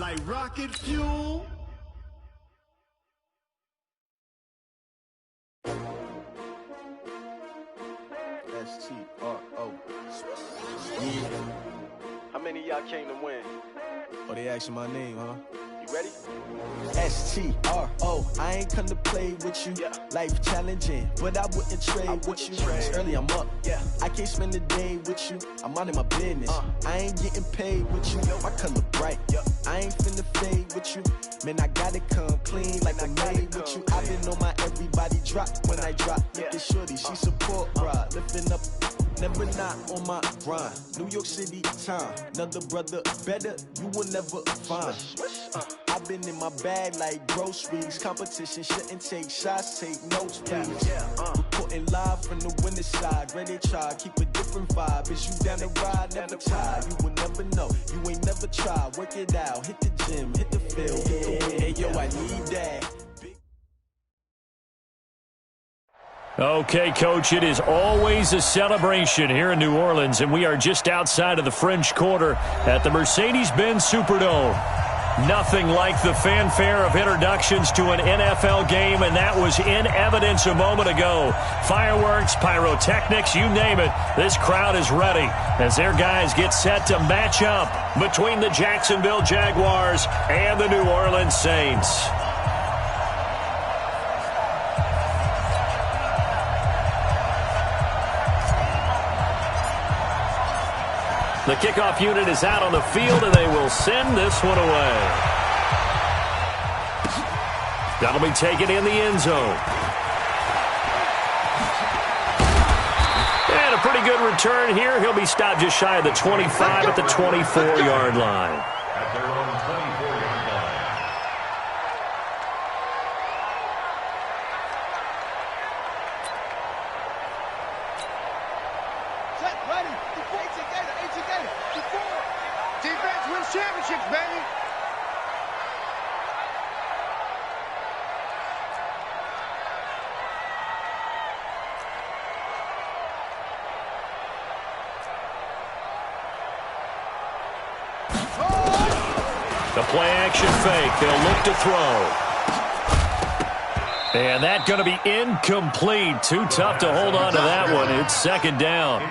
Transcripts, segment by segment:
like rocket fuel. S-T-R-O. Yeah. How many of y'all came to win? Oh, they asking my name, huh? You ready? S-T-R-O. I ain't come to play with you. Yeah. Life challenging, but I wouldn't trade with you. It's early, I'm up. Yeah. I can't spend the day with you. I'm minding my business. I ain't getting paid with you. My color bright. I ain't finna fade with you. Man, I gotta come clean like I'm made with you. I've been on my everybody drop when I drop. Look at shorty, she support ride. Lifting up, never not on my grind. New York City time. Another brother better, you will never find. I've been in my bag like groceries. Competition shouldn't take shots, take notes, please. Reporting live from the winning side. Ready to try, keep a different vibe. Is you down the ride, never tired. You will never know, you ain't never tried. Work it out, hit the gym, hit the field, hit the win. Hey yo, I need that. Okay, Coach, it is always a celebration here in New Orleans, and we are just outside of the French Quarter at the Mercedes-Benz Superdome. Nothing like the fanfare of introductions to an NFL game, and that was in evidence a moment ago. Fireworks, pyrotechnics, you name it. This crowd is ready as their guys get set to match up between the Jacksonville Jaguars and the New Orleans Saints. The kickoff unit is out on the field, and they will send this one away. That'll be taken in the end zone. And a pretty good return here. He'll be stopped just shy of the 25 at the 24-yard line. At their own 24-yard line. Set, ready. Defense wins championships, baby. The play-action fake. They'll look to throw. And that's going to be incomplete. Too tough to hold on to that one. It's second down.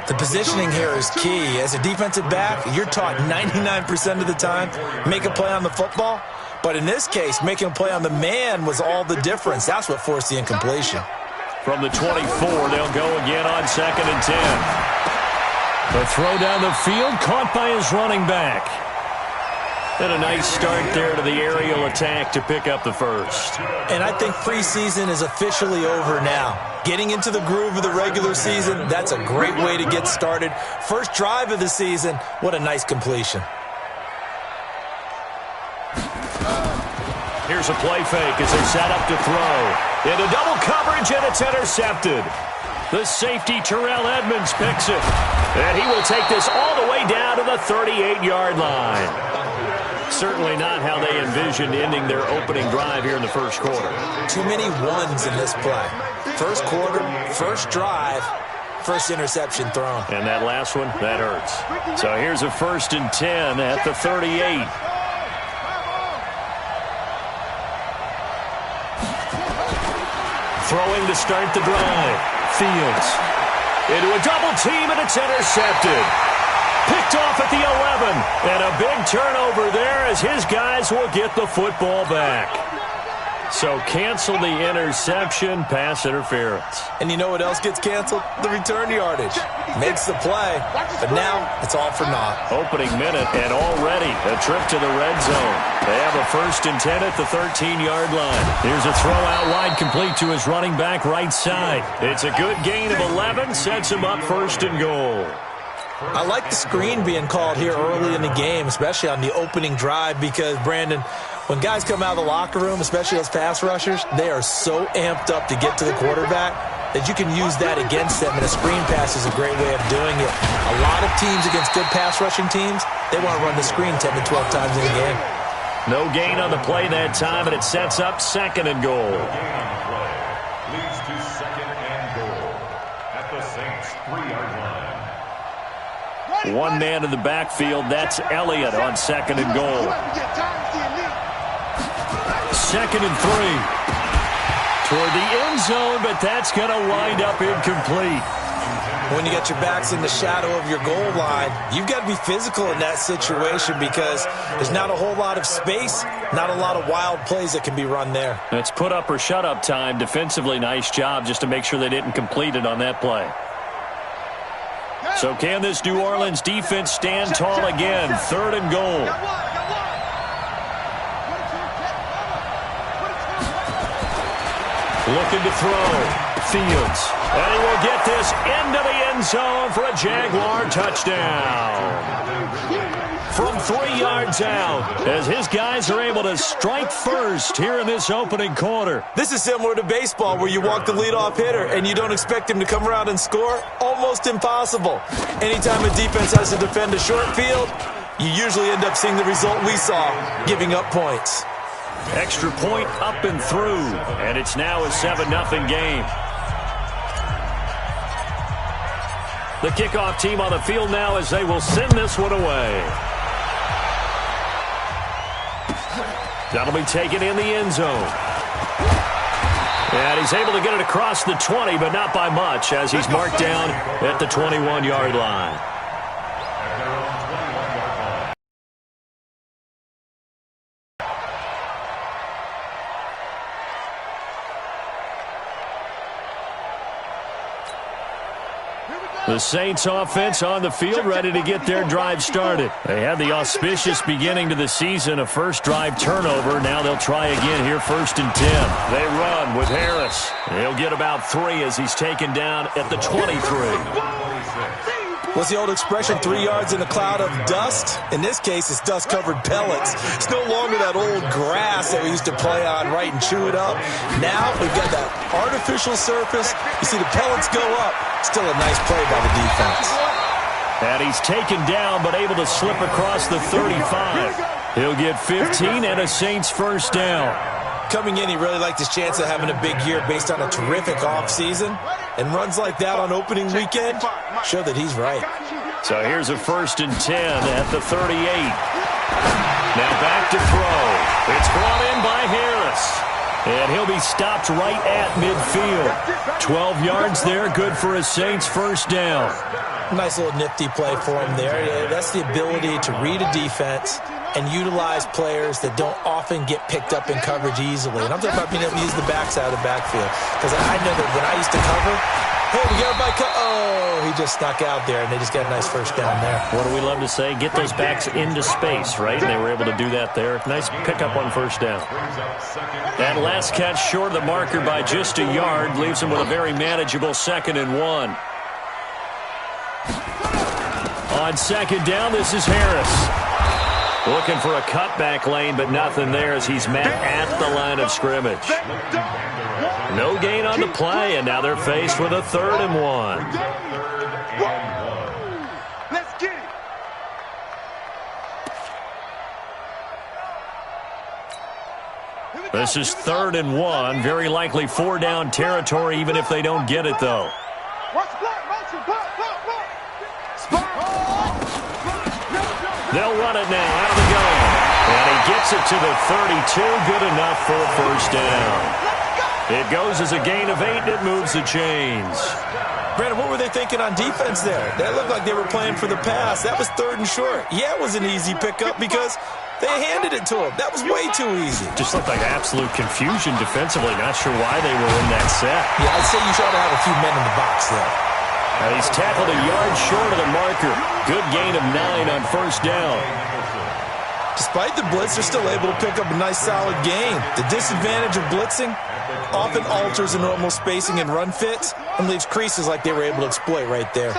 The positioning here is key. As a defensive back, you're taught 99% of the time, make a play on the football. But in this case, making a play on the man was all the difference. That's what forced the incompletion. From the 24, they'll go again on 2nd and 10. The throw down the field, caught by his running back. And a nice start there to the aerial attack to pick up the first. And I think preseason is officially over now. Getting into the groove of the regular season, that's a great way to get started. First drive of the season, what a nice completion. Here's a play fake as they set up to throw. Into double coverage, and it's intercepted. The safety, Terrell Edmonds, picks it. And he will take this all the way down to the 38-yard line. Certainly not how they envisioned ending their opening drive here in the first quarter. Too many ones in this play. First quarter, first drive, first interception thrown. And that last one, that hurts. So here's a 1st and 10 at the 38. Throwing to start the drive. Fields. Into a double team, and it's intercepted. Picked off at the 11. And a big turnover there as his guys will get the football back. So cancel the interception, pass interference. And you know what else gets canceled? The return yardage. Makes the play, but now it's all for naught. Opening minute, and already a trip to the red zone. They have a 1st and 10 at the 13-yard line. Here's a throw out wide, complete to his running back right side. It's a good gain of 11, sets him up 1st and goal. I like the screen being called here early in the game, especially on the opening drive, because, Brandon, when guys come out of the locker room, especially those pass rushers, they are so amped up to get to the quarterback that you can use that against them, and a screen pass is a great way of doing it. A lot of teams against good pass rushing teams, they want to run the screen 10 to 12 times in a game. No gain on the play that time, and it sets up 2nd and goal. Leads to 2nd and goal at the Saints' 3-yard line. One man in the backfield. That's Elliott on 2nd and goal. 2nd and 3. Toward the end zone, but that's going to wind up incomplete. When you get your backs in the shadow of your goal line, you've got to be physical in that situation because there's not a whole lot of space, not a lot of wild plays that can be run there. It's put up or shut up time. Defensively, nice job just to make sure they didn't complete it on that play. So can this New Orleans defense stand tall again? 3rd and goal. Looking to throw. Fields. And he will get this into the end zone for a Jaguar touchdown. From 3 yards out, as his guys are able to strike first here in this opening quarter. This is similar to baseball where you walk the leadoff hitter and you don't expect him to come around and score. Almost impossible. Anytime a defense has to defend a short field, you usually end up seeing the result we saw, giving up points. Extra point up and through, and it's now a 7-0 game. The kickoff team on the field now as they will send this one away. That'll be taken in the end zone. And he's able to get it across the 20, but not by much as he's marked down at the 21-yard line. The Saints offense on the field, ready to get their drive started. They had the auspicious beginning to the season, a first drive turnover. Now they'll try again here, 1st and 10. They run with Harris. He'll get about 3 as he's taken down at the 23. What's the old expression, 3 yards in a cloud of dust? In this case, it's dust-covered pellets. It's no longer that old grass that we used to play on, right, and chew it up. Now we've got that artificial surface. You see the pellets go up. Still a nice play by the defense. And he's taken down, but able to slip across the 35. He'll get 15 and a Saints first down. Coming in, he really liked his chance of having a big year based on a terrific offseason. And runs like that on opening weekend show that he's right. So here's a 1st and 10 at the 38. Now back to throw. It's brought in by Harris. And he'll be stopped right at midfield. 12 yards there, good for a Saints first down. Nice little nifty play for him there. Yeah, that's the ability to read a defense and utilize players that don't often get picked up in coverage easily. And I'm talking about being able to use the backside of the backfield. Because I know that when I used to cover, hey, we got everybody oh, he just snuck out there, and they just got a nice first down there. What do we love to say? Get those backs into space, right? And they were able to do that there. Nice pickup on first down. That last catch short of the marker by just a yard leaves him with a very manageable 2nd and 1. On 2nd down, this is Harris. Looking for a cutback lane, but nothing there as he's met at the line of scrimmage. No gain on the play, and now they're faced with a 3rd and 1. Let's get it. This is 3rd and 1. Very likely 4-down territory, even if they don't get it, though. They'll run it now out of the gun. And he gets it to the 32. Good enough for a first down. It goes as a gain of 8, and it moves the chains. Brandon, what were they thinking on defense there? That looked like they were playing for the pass. That was 3rd and short. Yeah, it was an easy pickup because they handed it to him. That was way too easy. Just looked like absolute confusion defensively. Not sure why they were in that set. Yeah, I'd say you should have a few men in the box there. And he's tackled a yard short of the marker. Good gain of 9 on first down. Despite the blitz, they're still able to pick up a nice solid gain. The disadvantage of blitzing often alters the normal spacing and run fits and leaves creases like they were able to exploit right there.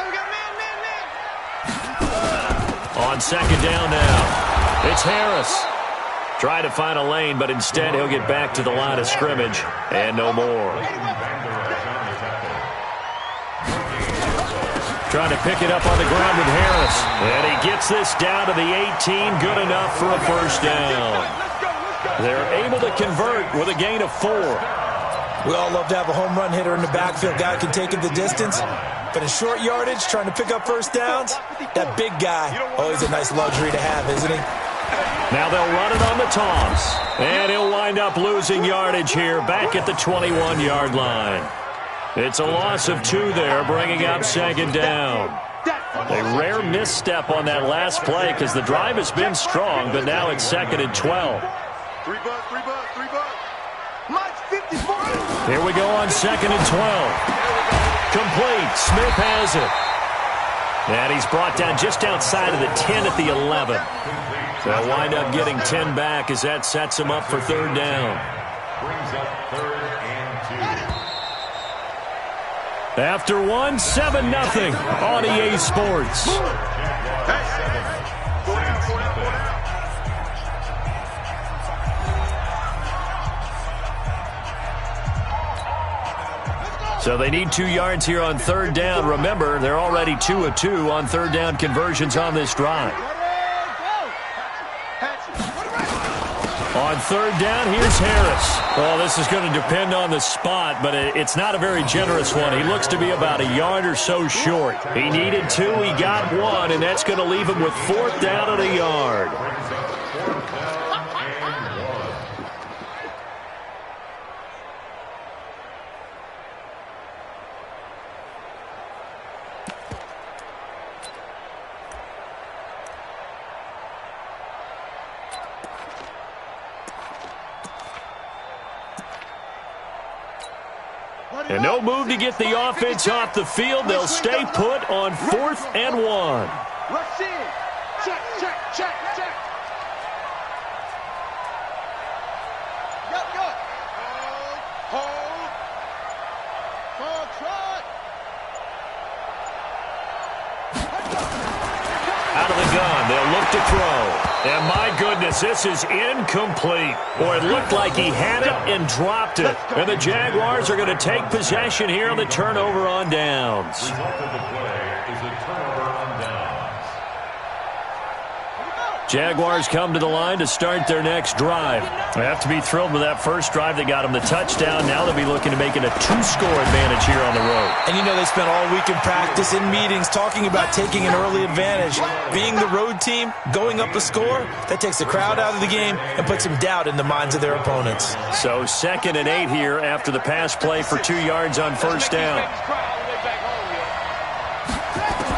On 2nd down now, it's Harris. Try to find a lane, but instead he'll get back to the line of scrimmage and no more. Trying to pick it up on the ground with Harris. And he gets this down to the 18. Good enough for a first down. They're able to convert with a gain of 4. We all love to have a home run hitter in the backfield. Guy can take it the distance. But in short yardage, trying to pick up first downs, that big guy, always a nice luxury to have, isn't he? Now they'll run it on the toss. And he'll wind up losing yardage here back at the 21-yard line. It's a loss of 2 there, bringing up second down. A rare misstep on that last play because the drive has been strong, but now it's second and 12. $3, $3. Mike's 54. Here we go on second and 12. Complete. Smith has it. And he's brought down just outside of the 10 at the 11. They'll wind up getting 10 back as that sets him up for third down. Brings up 3rd and 2. After 7-0 on EA Sports. So they need 2 yards here on third down. Remember, they're already 2 of 2 on third down conversions on this drive. On third down, here's Harris. Well, this is going to depend on the spot, but it's not a very generous one. He looks to be about a yard or so short. He needed 2, he got 1, and that's going to leave him with 4th down at a yard. And no move to get the offense off the field. They'll stay put on 4th and 1. Rush in. Check. Go. Hold. Trot. Out of the gun, they'll look to throw. And my goodness, this is incomplete. Boy, it looked like he had it and dropped it. And the Jaguars are going to take possession here on the turnover on downs. Result of the play is a turnover on downs. Jaguars come to the line to start their next drive. They have to be thrilled with that first drive. They got them the touchdown. Now they'll be looking to make it a 2-score advantage here on the road. And you know they spent all week in practice, in meetings, talking about taking an early advantage. Being the road team, going up a score, that takes the crowd out of the game and puts some doubt in the minds of their opponents. So 2nd and 8 here after the pass play for 2 yards on first down.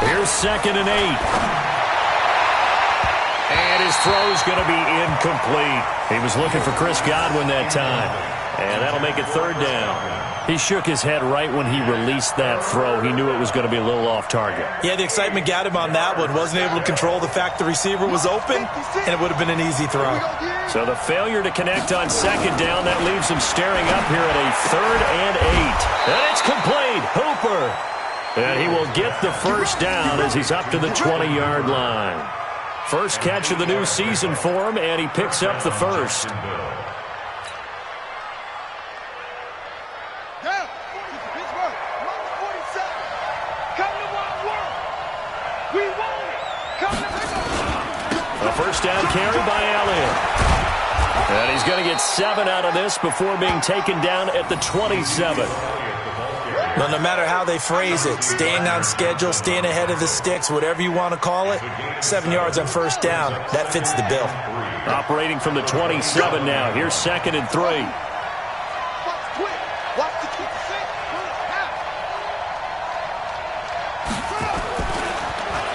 Here's 2nd and 8. And his throw's going to be incomplete. He was looking for Chris Godwin that time. And that'll make it third down. He shook his head right when he released that throw. He knew it was going to be a little off target. Yeah, the excitement got him on that one. Wasn't able to control the fact the receiver was open, and it would have been an easy throw. So the failure to connect on second down, that leaves him staring up here at a 3rd and 8. And it's complete. Hooper. And he will get the first down as he's up to the 20-yard line. First catch of the new season for him, and he picks up the first. A first down carry by Elliott. And he's going to get 7 out of this before being taken down at the 27. Well, no matter how they phrase it, staying on schedule, staying ahead of the sticks, whatever you want to call it, 7 yards on first down, that fits the bill. Operating from the 27 now. Here's 2nd and 3.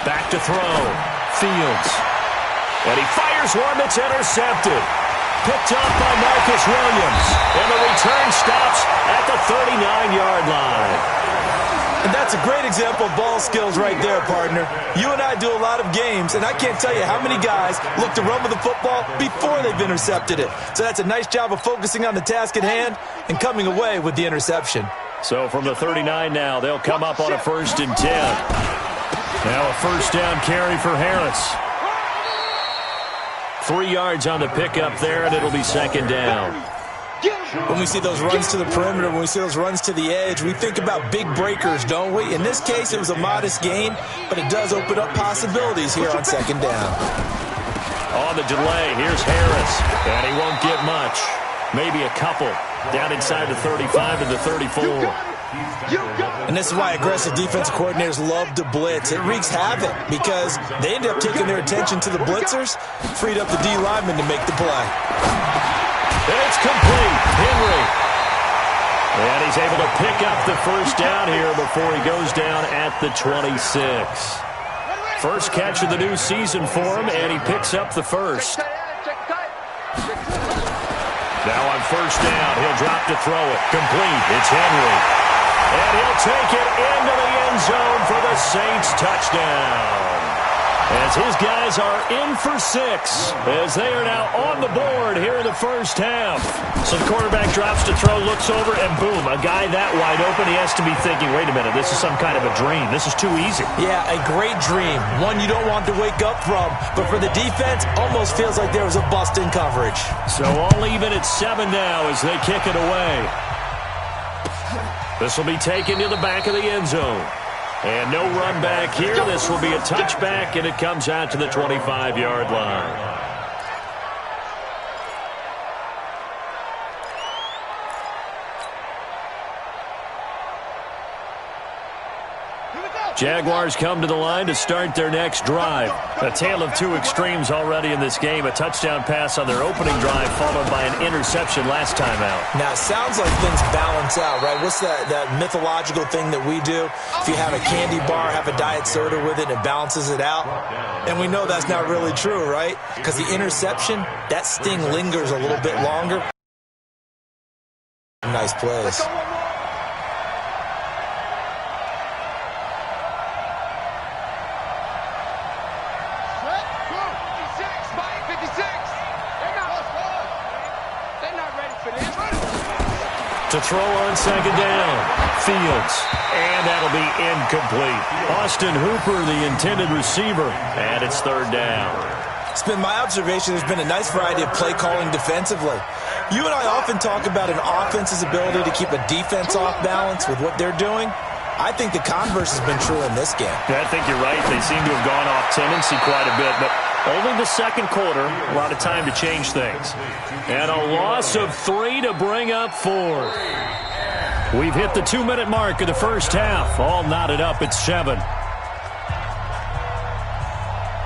Back to throw. Fields. And he fires one that's intercepted. Picked up by Marcus Williams. And the return stops at the 39-yard line. And that's a great example of ball skills right there, partner. You and I do a lot of games, and I can't tell you how many guys look to run with the football before they've intercepted it. So that's a nice job of focusing on the task at hand and coming away with the interception. So from the 39 now, they'll come up on a 1st and 10. Now a first down carry for Harris. 3 yards on the pickup there, and it'll be 2nd down. When we see those runs to the perimeter, when we see those runs to the edge, we think about big breakers, don't we? In this case, it was a modest gain, but it does open up possibilities here on 2nd down. On the delay, here's Harris, and he won't get much. Maybe a couple. Down inside the 35 to the 34. And this is why aggressive defensive coordinators love to blitz. It wreaks havoc because they end up taking their attention to the blitzers, freed up the D lineman to make the play. It's complete. Henry. And he's able to pick up the first down here before he goes down at the 26. First catch of the new season for him, and he picks up the first. Now on first down, he'll drop to throw it. Complete. It's Henry. And he'll take it into the end zone for the Saints touchdown. As his guys are in for 6, as they are now on the board here in the first half. So the quarterback drops to throw, looks over, and boom, a guy that wide open, he has to be thinking, wait a minute, this is some kind of a dream. This is too easy. Yeah, a great dream. One you don't want to wake up from. But for the defense, almost feels like there was a bust in coverage. So all even at 7 now as they kick it away. This will be taken to the back of the end zone. And no run back here. This will be a touchback, and it comes out to the 25-yard line. Jaguars come to the line to start their next drive. A tale of two extremes already in this game. A touchdown pass on their opening drive followed by an interception last time out. Now, it sounds like things balance out, right? What's that mythological thing that we do? If you have a candy bar, have a diet soda with it, it balances it out. And we know that's not really true, right? Because the interception, that sting lingers a little bit longer. Nice plays. To throw on second down, Fields, and that'll be incomplete. Austin Hooper, the intended receiver, and it's third down. It's been my observation there's been a nice variety of play calling defensively. You and I often talk about an offense's ability to keep a defense off balance with what they're doing. I think the converse has been true in this game. I think you're right. They seem to have gone off tendency quite a bit, but only the second quarter, a lot of time to change things. And a loss of 3 to bring up 4. We've hit the 2-minute mark of the first half. All knotted up at 7.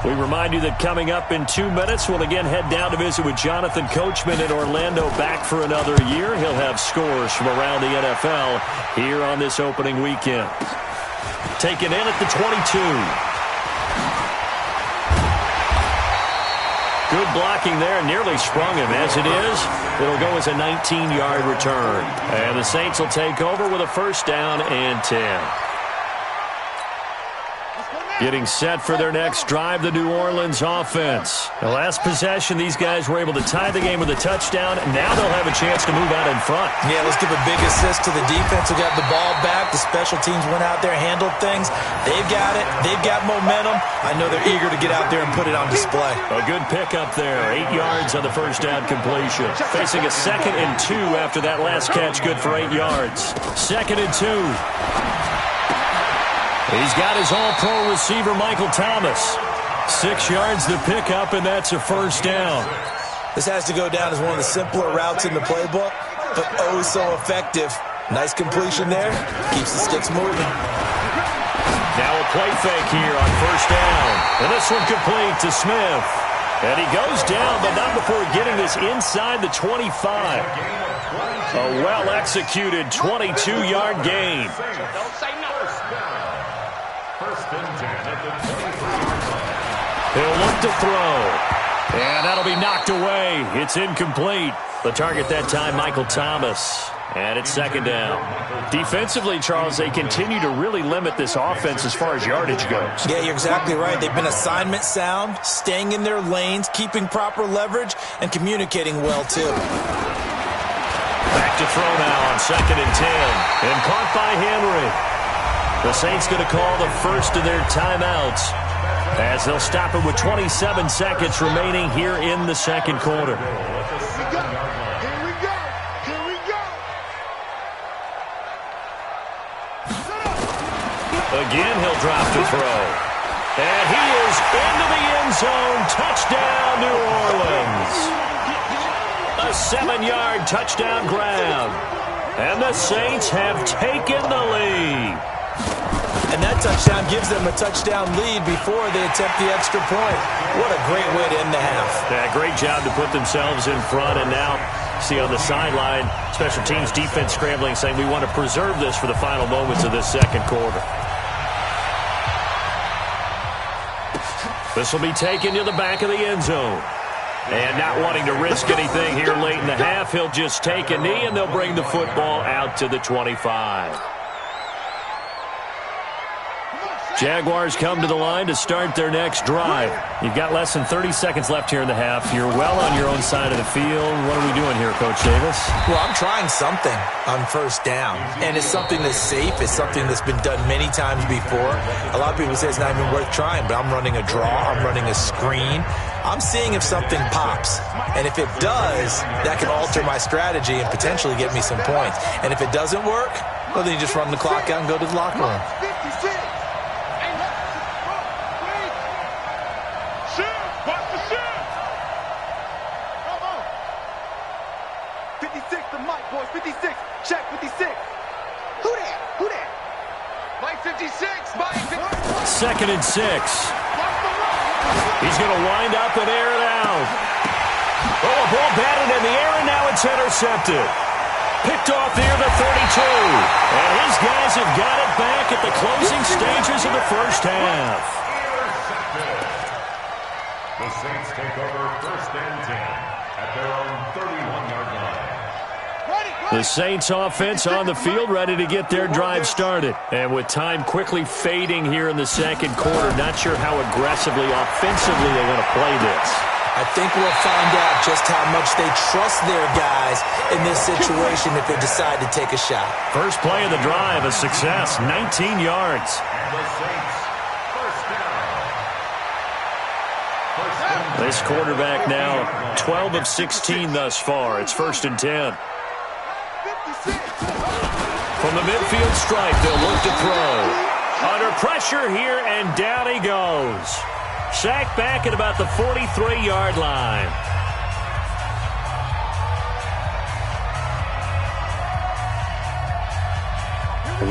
We remind you that coming up in 2 minutes, we'll again head down to visit with Jonathan Coachman in Orlando, back for another year. He'll have scores from around the NFL here on this opening weekend. Taken in at the 22. Good blocking there, nearly sprung him. As it is, it'll go as a 19-yard return. And the Saints will take over with a first down and 10. Getting set for their next drive, the New Orleans offense. The last possession, these guys were able to tie the game with a touchdown. Now they'll have a chance to move out in front. Yeah, let's give a big assist to the defense who got the ball back. The special teams went out there, handled things. They've got it. They've got momentum. I know they're eager to get out there and put it on display. A good pickup there. 8 yards on the first down completion. Facing a 2nd and 2 after that last catch, good for 8 yards. 2nd and 2. He's got his all-pro receiver, Michael Thomas. 6 yards to pick up, and that's a first down. This has to go down as one of the simpler routes in the playbook, but oh so effective. Nice completion there. Keeps the sticks moving. Now a play fake here on first down. And this one complete to Smith. And he goes down, but not before getting this inside the 25. A well-executed 22-yard gain. He'll look to throw. And that'll be knocked away. It's incomplete. The target that time, Michael Thomas. And it's second down. Defensively, Charles, they continue to really limit this offense as far as yardage goes. Yeah, you're exactly right. They've been assignment sound, staying in their lanes, keeping proper leverage, and communicating well, too. Back to throw now on 2nd and 10. And caught by Henry. The Saints going to call the first of their timeouts as they'll stop it with 27 seconds remaining here in the second quarter. Again, he'll drop to throw. And he is into the end zone. Touchdown, New Orleans. A 7-yard touchdown grab. And the Saints have taken the lead. And that touchdown gives them a touchdown lead before they attempt the extra point. What a great way to end the half. Yeah, great job to put themselves in front. And now, see on the sideline, special teams defense scrambling, saying we want to preserve this for the final moments of this second quarter. This will be taken to the back of the end zone. And not wanting to risk anything here late in the half, he'll just take a knee, and they'll bring the football out to the 25. Jaguars come to the line to start their next drive. You've got less than 30 seconds left here in the half. You're well on your own side of the field. What are we doing here, Coach Davis? Well, I'm trying something on first down, and it's something that's safe. It's something that's been done many times before. A lot of people say it's not even worth trying, but I'm running a draw. I'm running a screen. I'm seeing if something pops, and if it does, that can alter my strategy and potentially get me some points. And if it doesn't work, well, then you just run the clock out and go to the locker room. 56, the mic, boys. 56. Check 56. Who that? Who that? Mike 56. Mike 56. Second and 6. He's going to wind up and air it out. Oh, a ball batted in the air, and now it's intercepted. Picked off near the 32. And his guys have got it back at the closing stages of the first half. The Saints take over first and 10 at their own 31-yard line. The Saints offense on the field, ready to get their drive started. And with time quickly fading here in the second quarter, not sure how aggressively, offensively they want to play this. I think we'll find out just how much they trust their guys in this situation if they decide to take a shot. First play of the drive, a success, 19 yards. And the Saints, first down. This quarterback now 12 of 16 thus far. It's first and 10. From the midfield stripe, they'll look to throw. Under pressure here, and down he goes. Sacked back at about the 43-yard line.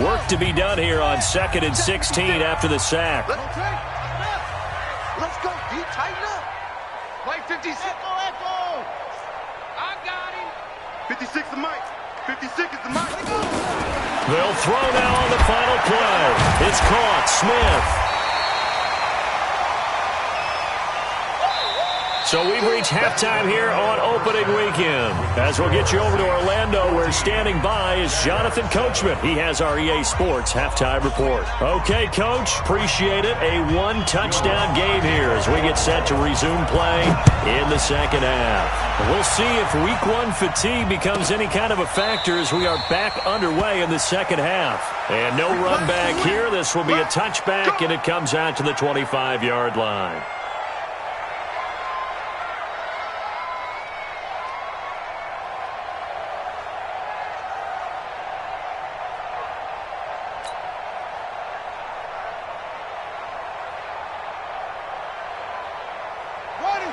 Work to be done here on 2nd and 16 after the sack. Let's go, D. Tighten up. Mike 56. Echo. I got him. 56 the mic. 56 is the mic. They'll throw now on the final play. It's caught. Smith. So we've reached halftime here on opening weekend. As we'll get you over to Orlando, where standing by is Jonathan Coachman. He has our EA Sports halftime report. Okay, Coach, appreciate it. A one-touchdown game here as we get set to resume play in the second half. We'll see if week one fatigue becomes any kind of a factor as we are back underway in the second half. And no run back here. This will be a touchback, and it comes out to the 25-yard line.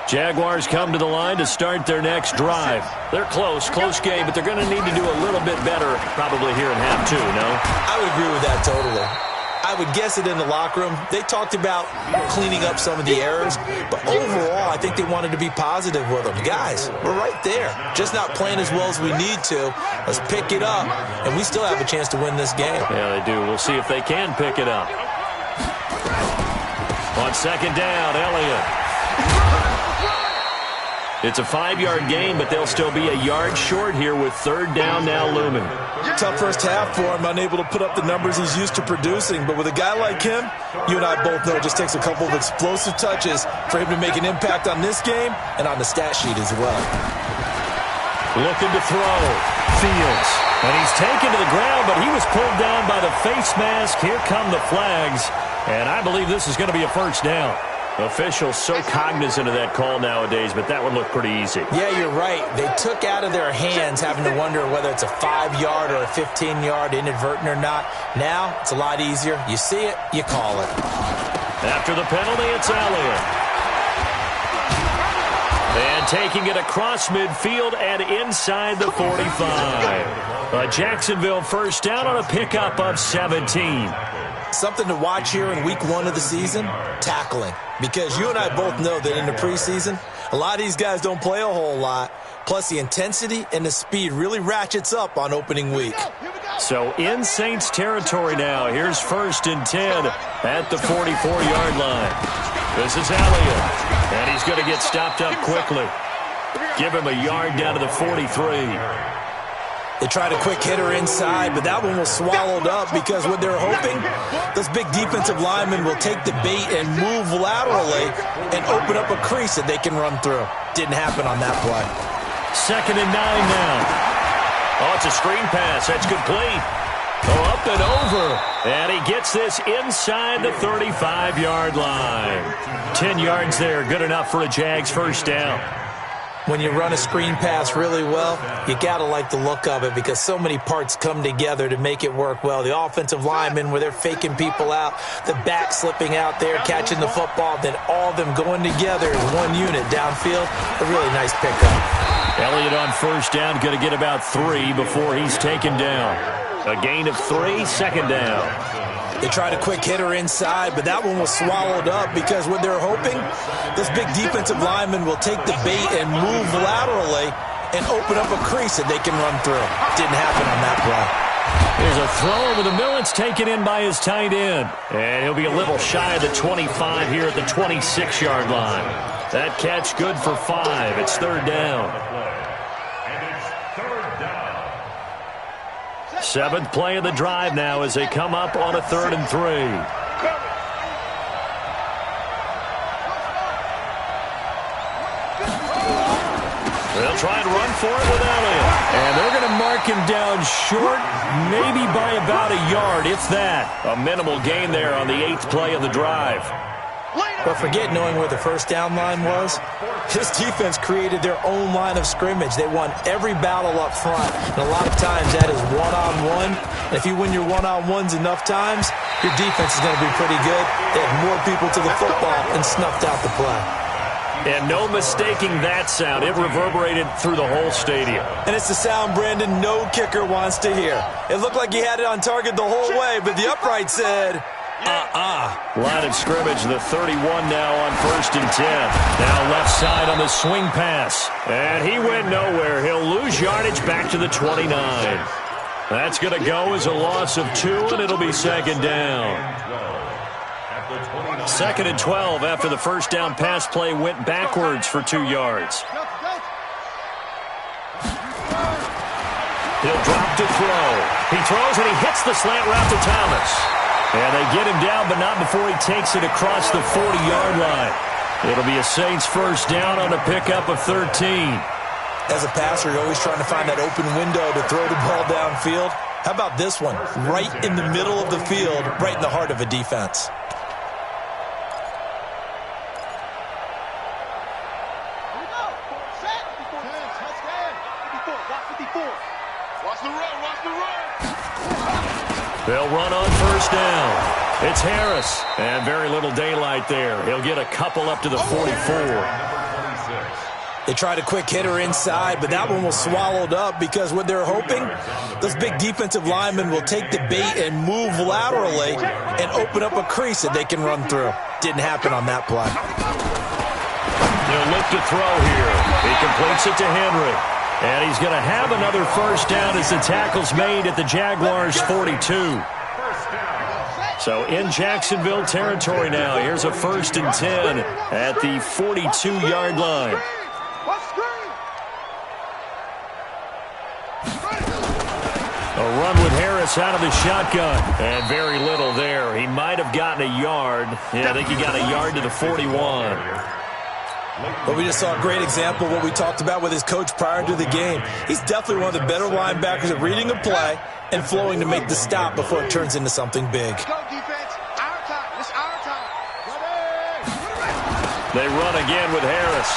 Jaguars come to the line to start their next drive. They're close game, but they're going to need to do a little bit better probably here in half two, no? I would agree with that totally. I would guess it in the locker room. They talked about cleaning up some of the errors, but overall, I think they wanted to be positive with them. Guys, we're right there. Just not playing as well as we need to. Let's pick it up, and we still have a chance to win this game. Yeah, they do. We'll see if they can pick it up. On second down, Elliott. It's a 5-yard game, but they'll still be a yard short here with third down now looming. Tough first half for him, unable to put up the numbers he's used to producing. But with a guy like him, you and I both know it just takes a couple of explosive touches for him to make an impact on this game and on the stat sheet as well. Looking to throw. Fields. And he's taken to the ground, but he was pulled down by the face mask. Here come the flags. And I believe this is going to be a first down. Officials so cognizant of that call nowadays, but that would look pretty easy. Yeah, you're right. They took out of their hands having to wonder whether it's a 5-yard or a 15-yard inadvertent or not. Now, it's a lot easier. You see it, you call it. After the penalty, it's Elliott. And taking it across midfield and inside the 45. A Jacksonville first down on a pickup of 17. Something to watch here in week 1 of the season, tackling. Because you and I both know that in the preseason, a lot of these guys don't play a whole lot. Plus, the intensity and the speed really ratchets up on opening week. So in Saints territory now. Here's 1st and 10 at the 44-yard line. This is Elliott. And he's going to get stopped up quickly. Give him a yard down to the 43. They tried a quick hitter inside, but that one was swallowed up because what they're hoping, this big defensive lineman will take the bait and move laterally and open up a crease that they can run through. Didn't happen on that play. 2nd and 9 now. Oh, it's a screen pass. That's complete. Oh, up and over. And he gets this inside the 35-yard line. 10 yards there. Good enough for a Jags first down. When you run a screen pass really well, you got to like the look of it because so many parts come together to make it work well. The offensive linemen where they're faking people out, the back slipping out there, catching the football, then all of them going together as one unit downfield. A really nice pickup. Elliott on first down, going to get about 3 before he's taken down. A gain of 3, 2nd down. They tried a quick hitter inside, but that one was swallowed up because what they're hoping, this big defensive lineman will take the bait and move laterally and open up a crease that they can run through. Didn't happen on that play. There's a throw over the middle. It's taken in by his tight end. And he'll be a little shy of the 25 here at the 26-yard line. That catch good for 5. It's 3rd down. 7th play of the drive now as they come up on a 3rd and 3. They'll try and run for it with Elliott. And they're going to mark him down short, maybe by about a yard, if that. A minimal gain there on the 8th play of the drive. But forget knowing where the first down line was. This defense created their own line of scrimmage. They won every battle up front. And a lot of times that is one-on-one. And if you win your one-on-ones enough times, your defense is going to be pretty good. They had more people to the football and snuffed out the play. And no mistaking that sound. It reverberated through the whole stadium. And it's the sound, Brandon, no kicker wants to hear. It looked like he had it on target the whole way, but the upright said... Line of scrimmage, the 31 now on 1st and 10. Now left side on the swing pass. And he went nowhere. He'll lose yardage back to the 29. That's going to go as a loss of 2, and it'll be 2nd down. 2nd and 12 after the first down pass play went backwards for 2 yards. He'll drop to throw. He throws and he hits the slant route to Thomas. And they get him down, but not before he takes it across the 40-yard line. It'll be a Saints first down on a pickup of 13. As a passer, you're always trying to find that open window to throw the ball downfield. How about this one? Right in the middle of the field, right in the heart of a defense. They'll run on first down. It's Harris. And very little daylight there. He'll get a couple up to the 44. They tried a quick hitter inside, but that one was swallowed up because what they're hoping, this big defensive lineman will take the bait and move laterally and open up a crease that they can run through. Didn't happen on that play. They'll look to throw here. He completes it to Henry. And he's going to have another first down as the tackle's made at the Jaguars' 42. So in Jacksonville territory now. Here's a 1st and 10 at the 42-yard line. A run with Harris out of the shotgun. And very little there. He might have gotten a yard. Yeah, I think he got a yard to the 41. But we just saw a great example of what we talked about with his coach prior to the game. He's definitely one of the better linebackers at reading a play and flowing to make the stop before it turns into something big. They run again with Harris.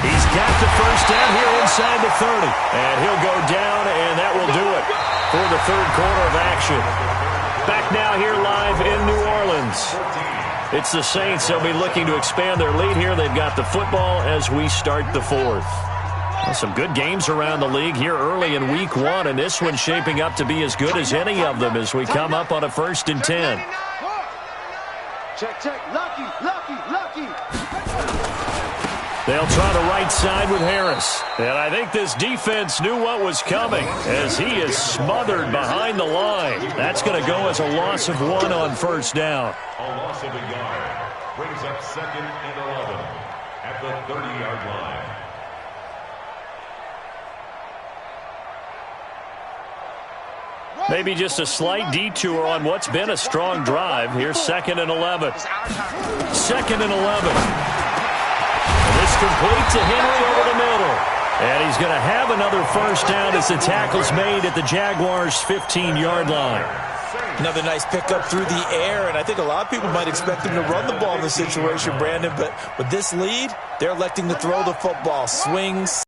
He's got the first down here inside the 30. And he'll go down, and that will do it for the third quarter of action. Back now here live in New Orleans. It's the Saints. They'll be looking to expand their lead here. They've got the football as we start the fourth. Well, some good games around the league here early in week 1, and this one's shaping up to be as good as any of them as we come up on a 1st and 10. Check, check. Lucky, lucky, lucky. They'll try the right side with Harris. And I think this defense knew what was coming as he is smothered behind the line. That's going to go as a loss of 1 on 1st down. A loss of a yard brings up 2nd and 11 at the 30-yard line. Maybe just a slight detour on what's been a strong drive. Here's 2nd and 11. 2nd and 11. This complete to Henry over the middle. And he's going to have another 1st down as the tackle's made at the Jaguars' 15-yard line. Another nice pickup through the air, and I think a lot of people might expect him to run the ball in this situation, Brandon, but with this lead, they're electing to throw the football. Swings.